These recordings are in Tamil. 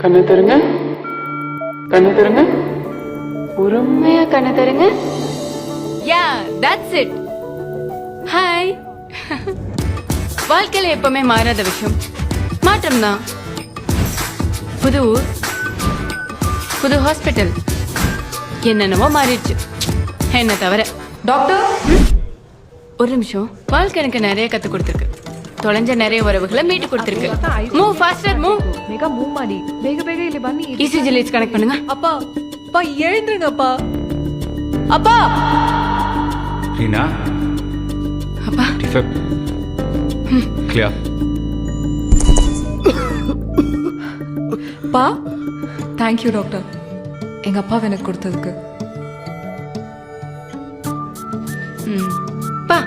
கண்ணை தருங்க, கண்ணை தருங்க, பொறுமையா கண்ணை தருங்க. Yeah that's it. ஹாய். வாழ்க்கையில எப்பவுமே மாறாத விஷயம் மாற்றம் தான். புது ஊர், புது ஹாஸ்பிட்டல், என்னென்னவோ மாறிடுச்சு என்ன தவிர. டாக்டர் ஒரு நிமிஷம். வாழ்க்கை எனக்கு நிறைய கத்து கொடுத்துருக்கு. ತೊಳೆಂಜ நிறைய உறவுகளை மீட்டு கொடுத்திருக்கு. Move faster move. ಬೇಗ ಮೂವ್ ಮಾಡಿ, ಬೇಗ ಬೇಗ ಇಲ್ಲಿ ಬನ್ನಿ. இசிஜி லீட்ஸ் கனெக்ட் பண்ணுங்க. அப்பா அப்பா எழுந்துருங்கப்பா. அப்பா ரீனா அப்பா டிஃபெக்ட் கிளியர். பா தேங்க்யூ டாக்டர், எங்க அப்பாவை எனக்கு கொடுத்ததுக்கு. பா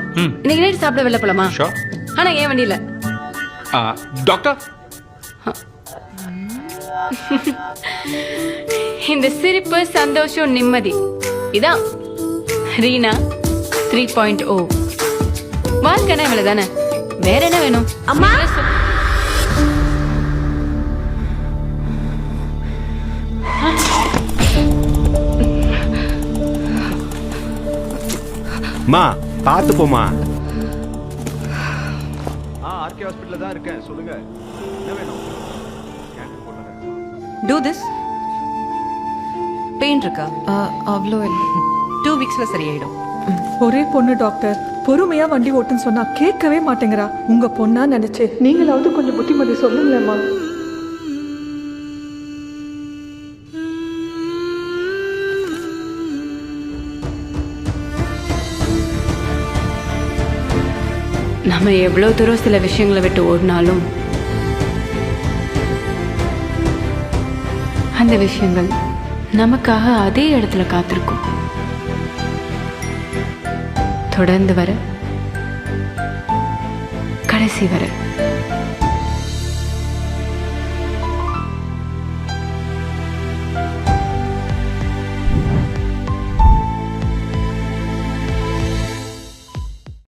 இன்னைக்கு நைட் சாப்பிட வெளில போலாமா? ஷோர். ஆனா ஏன் வண்டியில? டாக்டர் இந்த சிரிப்பு சந்தோஷம் நிம்மதி இதான் ரீனா 3.0. வாழ்க்கைனா இவ்வளவுதானே, வேற என்ன வேணும்? அம்மா மா பார்த்து போமா. ஆர்கே ஹாஸ்பிடல்ல தான் இருக்கேன். சொல்லுங்க என்ன வேணும்? Do this. பெயின் இருக்கா? அவ்வளோ இல்லை. 2 வீக்ஸ்ல சரியாயிடும். ஒரே பொண்ணு டாக்டர், பொறுமையா வண்டி ஓட்டுன்னு சொன்னா கேட்கவே மாட்டேங்கிறா. உங்க பொண்ணா நினைச்சு நீங்களாவது கொஞ்சம் புத்திமதி சொல்லுங்களேம்மா. நம்ம எவ்வளவு தூரம் சில விஷயங்களை விட்டு ஓடினாலும் அந்த விஷயங்கள் நமக்காக அதே இடத்துல காத்திருக்கும். தொடர்ந்து வர, கடைசி வர.